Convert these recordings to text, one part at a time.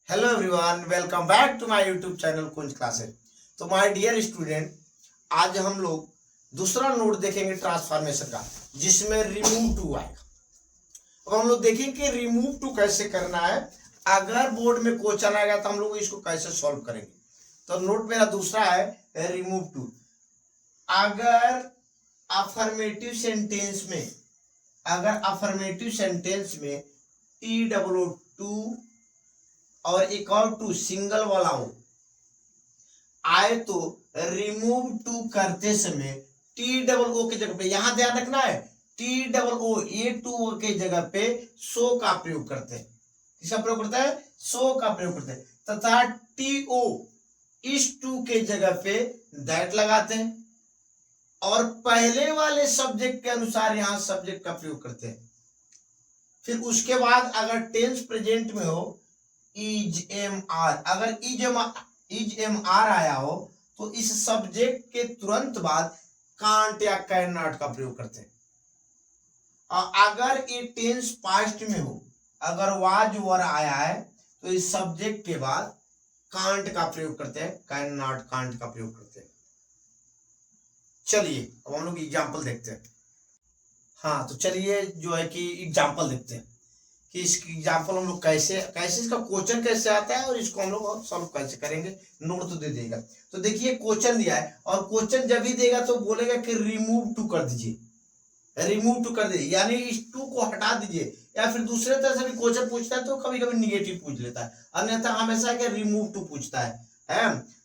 Hello everyone, welcome back to my YouTube channel Kunj classes. तो my dear student, आज हम लोग दूसरा नोट देखेंगे ट्रांसफॉर्मेशन का, जिसमें रिमूव टू आएगा। अब हम लोग देखेंगे कि रिमूव टू कैसे करना है। अगर बोर्ड में क्वेश्चन आएगा तो हम लोग इसको कैसे सॉल्व करेंगे। तो नोट मेरा दूसरा है रिमूव टू। अगर अफर्मेटिव सेंटेंस में T-O-2 और एक और टू सिंगल वाला हो आए तो रिमूव टू करते समय T-O-O के जगह पे, यहां ध्यान रखना है, T-O-O ये टू के जगह पे सो का प्रयोग करते हैं। किसका प्रयोग करते हैं? सो का प्रयोग करते हैं। तथा TO इस टू के जगह पे दैट लगाते हैं और पहले वाले सब्जेक्ट के अनुसार यहां सब्जेक्ट का प्रयोग करते हैं। फिर उसके बाद अगर टेंस प्रेजेंट में हो इज एम आर, अगर इज एम आर आया हो तो इस सब्जेक्ट के तुरंत बाद कांट या कैन नॉट का प्रयोग करते हैं। और अगर ये टेंस पास्ट में हो, अगर वाज वर आया है तो इस सब्जेक्ट के बाद कांट का प्रयोग करते हैं, कैन नॉट कांट का प्रयोग करते हैं। चलिए अब हम लोग एग्जाम्पल देखते हैं। हाँ, तो चलिए जो है कि एग्जाम्पल देखते हैं कि इसकी एग्जाम्पल हम लोग कैसे इसका क्वेश्चन कैसे आता है और इसको हम लोग सॉल्व कैसे करेंगे। नोट तो दे देगा। तो देखिए क्वेश्चन दिया है और क्वेश्चन जब भी देगा तो बोलेगा कि रिमूव टू कर दीजिए, रिमूव टू कर दीजिए, यानी इस टू को हटा दीजिए। या फिर दूसरे तरह से भी क्वेश्चन पूछता है तो कभी कभी निगेटिव पूछ लेता है, अन्यथा हमेशा क्या रिमूव टू पूछता है।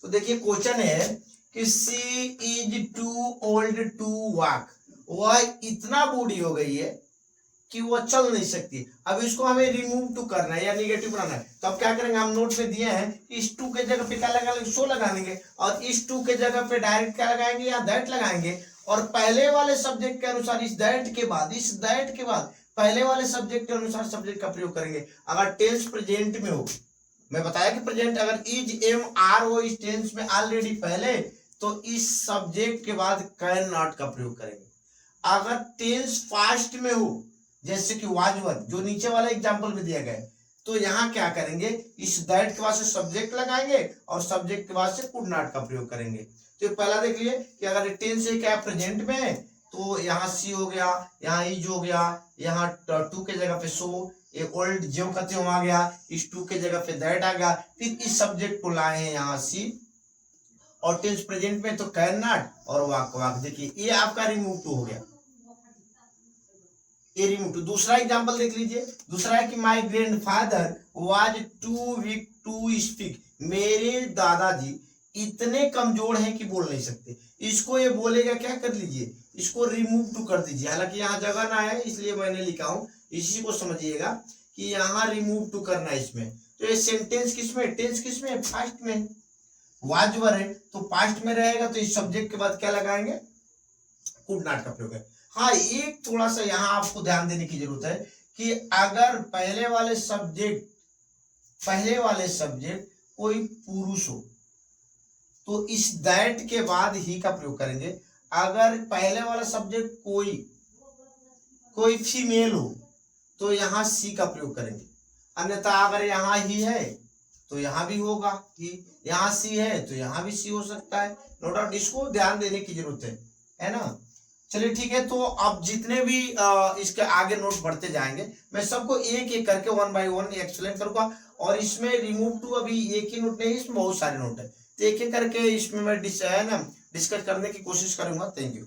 तो देखिए क्वेश्चन है कि she is too old to walk, वह इतना बूढ़ी हो गई है कि वो चल नहीं सकती। अब इसको हमें रिमूव टू करना है या निगेटिव बनाना है। तो अब क्या करेंगे, हम नोट में दिए हैं इस टू के जगह पे क्या लगा लेंगे, सो लगा लेंगे और इस टू के जगह पे डायरेक्ट क्या लगाएंगे या दैट लगाएंगे। और पहले वाले सब्जेक्ट के अनुसार इस दैट के बाद पहले वाले सब्जेक्ट के अनुसार सब्जेक्ट का प्रयोग करेंगे। अगर टेंस प्रेजेंट में हो, मैं बताया कि प्रेजेंट अगर इज एम आर हो इस टेंस में ऑलरेडी पहले, तो इस सब्जेक्ट के बाद कैन नॉट का प्रयोग करेंगे। अगर टेंस पास्ट में हो जैसे कि वाज वर, जो नीचे वाला एग्जांपल में दिया गया है, तो यहाँ क्या करेंगे, इस दैट के बाद से सब्जेक्ट लगाएंगे और सब्जेक्ट के बाद से कुड नॉट का प्रयोग करेंगे। तो पहला देख लिए कि अगर टेंस है क्या प्रेजेंट में है तो यहाँ सी हो गया, यहाँ इज हो गया, यहाँ टू के जगह पे सो, ये ओल्ड जो कहते हो आ गया, इस टू के जगह पे दैट आ गया। फिर इस सब्जेक्ट को लाए हैं यहाँ सी और टेंस प्रेजेंट में तो कैन नॉट और वाक। देखिए ये आपका रिमूव टू हो गया, ये रिमूव टू। दूसरा एग्जांपल देख लीजिए। दूसरा है कि my grandfather was too weak to speak, मेरे दादाजी इतने कमजोर हैं कि बोल नहीं सकते। इसको ये बोलेगा क्या, कर लीजिए इसको रिमूव टू कर दीजिए। हालांकि यहाँ जगह ना है इसलिए मैंने लिखा हूं, इसी को समझिएगा कि यहाँ रिमूव टू करना है इसमें। तो ये सेंटेंस किसमें, टेंस किसमें, पास्ट में। वाज वर है तो पास्ट में रहेगा, तो इस सब्जेक्ट के बाद क्या लगाएंगे, कुड नॉट का प्रयोग है। हाँ, एक थोड़ा सा यहाँ आपको ध्यान देने की जरूरत है कि अगर पहले वाले सब्जेक्ट कोई पुरुष हो तो इस दैट के बाद ही का प्रयोग करेंगे। अगर पहले वाला सब्जेक्ट कोई फीमेल हो तो यहाँ सी का प्रयोग करेंगे। अन्यथा अगर यहाँ ही है तो यहाँ भी होगा ही, यहाँ सी है तो यहाँ भी सी हो सकता है। नो डाउट, इसको ध्यान देने की जरूरत है ना। चलिए ठीक है, तो अब जितने भी इसके आगे नोट बढ़ते जाएंगे, मैं सबको एक एक करके 1 बाय 1 एक्सप्लेन करूंगा। और इसमें रिमूव टू अभी एक ही नोट नहीं, इसमें बहुत सारे नोट है, तो एक एक करके इसमें मैं डिस्कस करने की कोशिश करूंगा। Thank you.